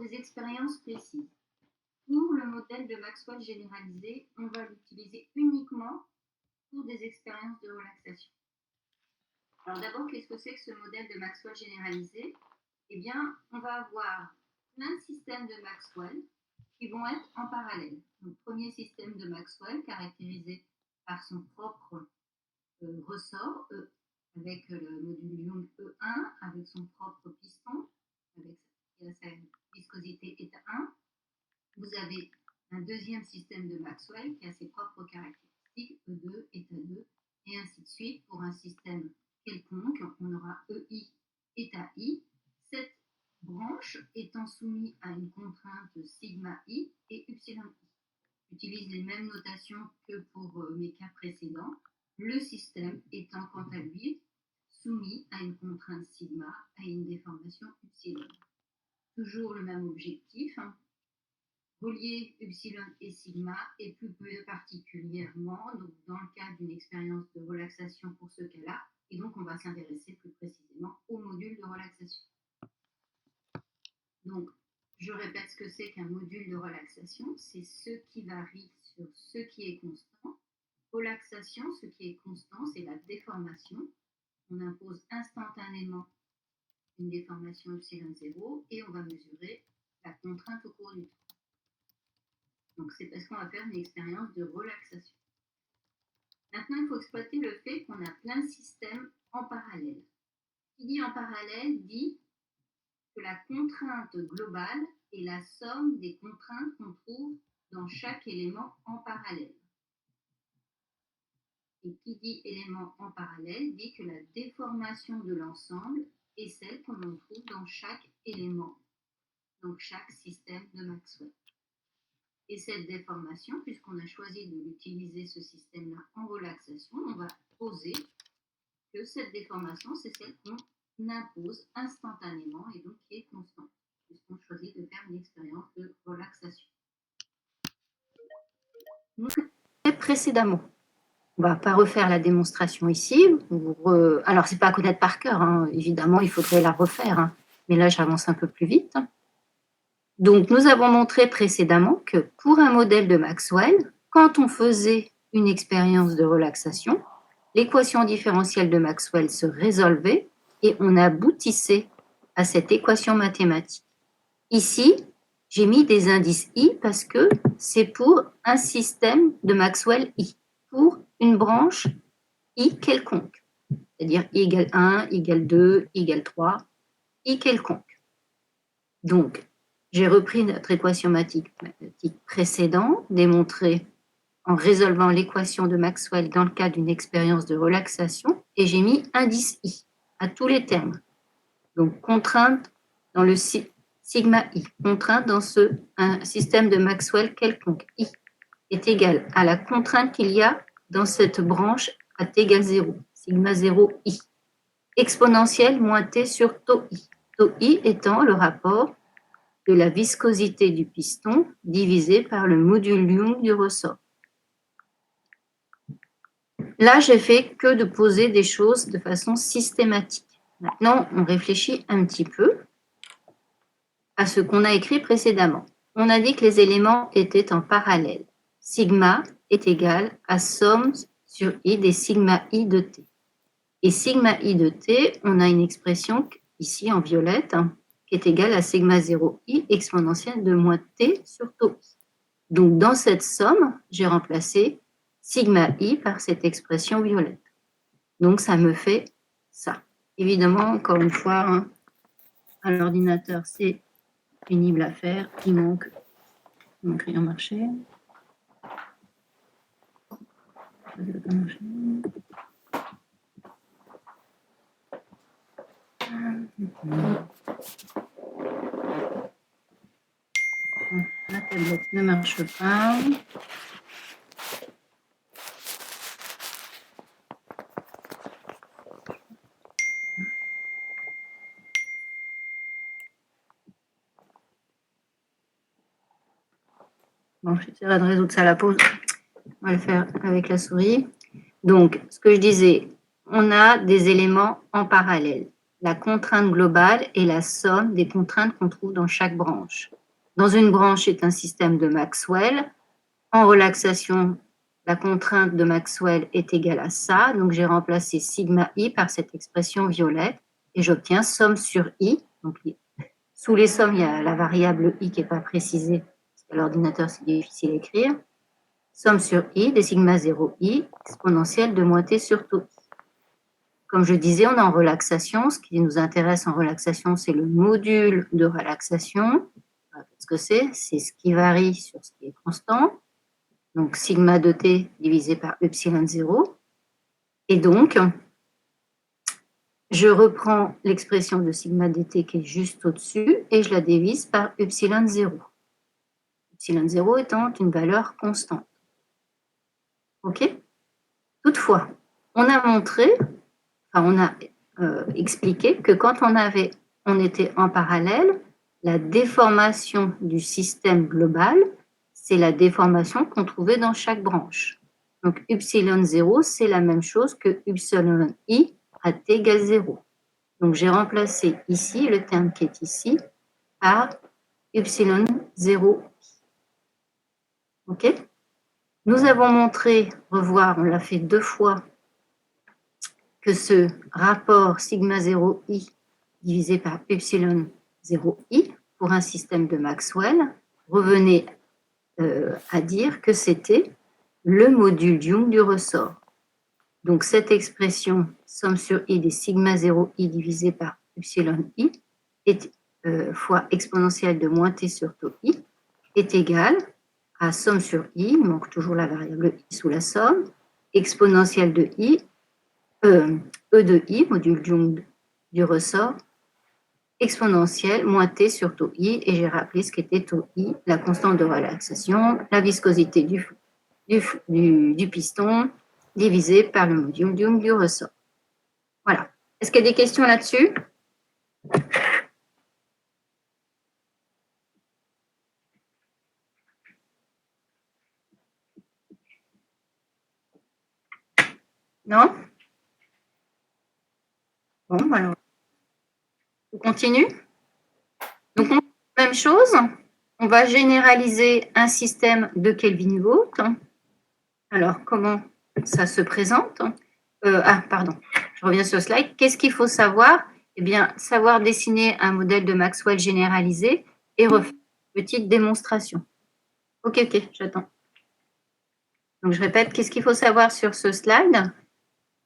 des expériences précises. Pour le modèle de Maxwell généralisé, on va l'utiliser uniquement pour des expériences de relaxation. Alors d'abord, qu'est-ce que c'est que ce modèle de Maxwell généralisé? Eh bien, on va avoir plein de systèmes de Maxwell qui vont être en parallèle. Donc, premier système de Maxwell caractérisé par son propre ressort, E, avec le module Young E1, avec son propre piston, avec sa viscosité état 1. Vous avez un deuxième système de Maxwell qui a ses propres caractéristiques, E2, état 2, et ainsi de suite. Pour un système quelconque, on aura EI, état I. Cette branche étant soumise à une contrainte sigma I et upsilon I. J'utilise les mêmes notations que pour mes cas précédents. Le système étant quant à lui soumis à une contrainte sigma à une déformation upsilon. Toujours le même objectif, relier upsilon et sigma, et plus particulièrement donc dans le cadre d'une expérience de relaxation pour ce cas-là, et donc on va s'intéresser plus précisément au module de relaxation. Donc, je répète ce que c'est qu'un module de relaxation, c'est ce qui varie sur ce qui est constant. Relaxation, ce qui est constant, c'est la déformation. On impose instantanément une déformation epsilon 0 et on va mesurer la contrainte au cours du temps. Donc, c'est parce qu'on va faire une expérience de relaxation. Maintenant, il faut exploiter le fait qu'on a plein de systèmes en parallèle. Qui dit en parallèle dit que la contrainte globale est la somme des contraintes qu'on trouve dans chaque élément en parallèle. Et qui dit élément en parallèle dit que la déformation de l'ensemble est celle qu'on trouve dans chaque élément, donc chaque système de Maxwell. Et cette déformation, puisqu'on a choisi de l'utiliser ce système-là en relaxation, on va poser que cette déformation, c'est celle qu'on impose instantanément et donc qui est constante, puisqu'on choisit de faire une expérience de relaxation. Donc, précédemment, on ne va pas refaire la démonstration ici. Alors, ce n'est pas à connaître par cœur, hein. Évidemment, il faudrait la refaire, hein. Mais là, j'avance un peu plus vite. Donc, nous avons montré précédemment que pour un modèle de Maxwell, quand on faisait une expérience de relaxation, l'équation différentielle de Maxwell se résolvait et on aboutissait à cette équation mathématique. Ici, j'ai mis des indices I parce que c'est pour un système de Maxwell I, pour une branche I quelconque, c'est-à-dire I égale 1, I égale 2, I égale 3, I quelconque. Donc, j'ai repris notre équation mathématique précédente, démontrée en résolvant l'équation de Maxwell dans le cadre d'une expérience de relaxation, et j'ai mis indice I à tous les termes. Donc, contrainte dans le sigma I, contrainte dans un système de Maxwell quelconque, I est égal à la contrainte qu'il y a dans cette branche à t égale 0, sigma 0 I, exponentielle moins t sur tau I. Tau I étant le rapport de la viscosité du piston divisé par le module Young du ressort. Là, j'ai fait que de poser des choses de façon systématique. Maintenant, on réfléchit un petit peu à ce qu'on a écrit précédemment. On a dit que les éléments étaient en parallèle. Sigma est égal à somme sur I des sigma I de t. Et sigma I de t, on a une expression ici en violette, qui est égale à sigma 0 I exponentielle de moins t sur tau I. Donc, dans cette somme, j'ai remplacé sigma I par cette expression violette. Donc, ça me fait ça. Évidemment, encore une fois, à l'ordinateur, c'est pénible à faire. Il manque mon crayon marché. La tablette ne marche pas. Bon, j'essaierai de résoudre ça à la pause. On va le faire avec la souris. Donc, ce que je disais, on a des éléments en parallèle. la contrainte globale est la somme des contraintes qu'on trouve dans chaque branche. Dans une branche est un système de Maxwell. En relaxation, la contrainte de Maxwell est égale à ça. Donc, j'ai remplacé sigma i par cette expression violette et j'obtiens somme sur i. Donc, sous les sommes, il y a la variable i qui n'est pas précisée, parce qu'à l'ordinateur, c'est difficile à écrire. Somme sur i des sigma 0 i exponentielle de moins t sur tau i. Comme je disais, on est en relaxation. Ce qui nous intéresse en relaxation, c'est le module de relaxation. Ce que c'est ce qui varie sur ce qui est constant. Donc, sigma de t divisé par epsilon 0. Et donc, je reprends l'expression de sigma dt qui est juste au-dessus et je la divise par epsilon 0. Epsilon 0 étant une valeur constante. OK? Toutefois, on a montré, on a expliqué que quand on était en parallèle, la déformation du système global, c'est la déformation qu'on trouvait dans chaque branche. Donc, epsilon 0, c'est la même chose que epsilon i à t égale 0. Donc, j'ai remplacé ici le terme qui est ici par epsilon 0 i. OK? Nous avons montré, revoir, on l'a fait 2 fois, que ce rapport sigma 0i divisé par epsilon 0i pour un système de Maxwell revenait à dire que c'était le module Young du ressort. Donc cette expression somme sur i des sigma 0i divisé par epsilon i est, fois exponentielle de moins t sur tau i est égale à somme sur i, il manque toujours la variable i sous la somme, exponentielle de i, E de i, module Young du ressort, exponentielle moins t sur tau i, et j'ai rappelé ce qu'était tau i, la constante de relaxation, la viscosité du piston, divisé par le module Young du ressort. Voilà. Est-ce qu'il y a des questions là-dessus? Non? Bon, alors, on continue. Donc, on fait la même chose. On va généraliser un système de Kelvin-Volt. Alors, comment ça se présente? Pardon, je reviens sur le slide. Qu'est-ce qu'il faut savoir? Eh bien, savoir dessiner un modèle de Maxwell généralisé et refaire une petite démonstration. Ok, j'attends. Donc, je répète, qu'est-ce qu'il faut savoir sur ce slide?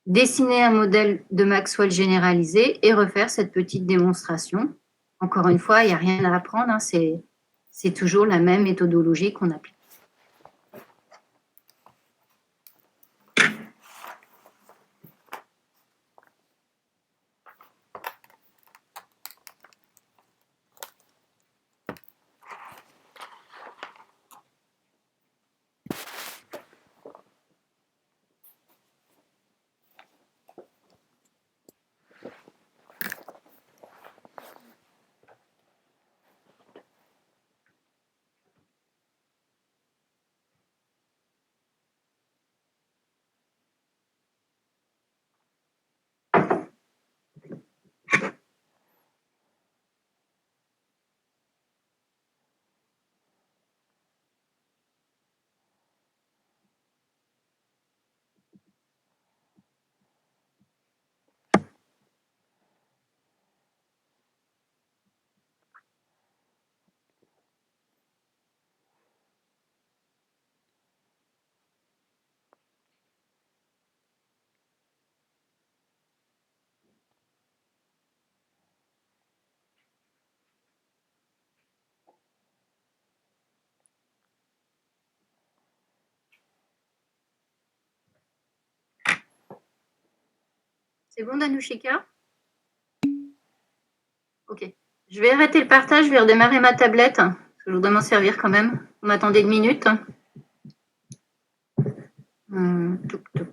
Dessiner un modèle de Maxwell généralisé et refaire cette petite démonstration. Encore une fois, il n'y a rien à apprendre, hein, c'est toujours la même méthodologie qu'on applique. C'est bon, Danushika? Ok. Je vais arrêter le partage, je vais redémarrer ma tablette, parce que je voudrais m'en servir quand même. Vous m'attendez une minute. Touc, touc.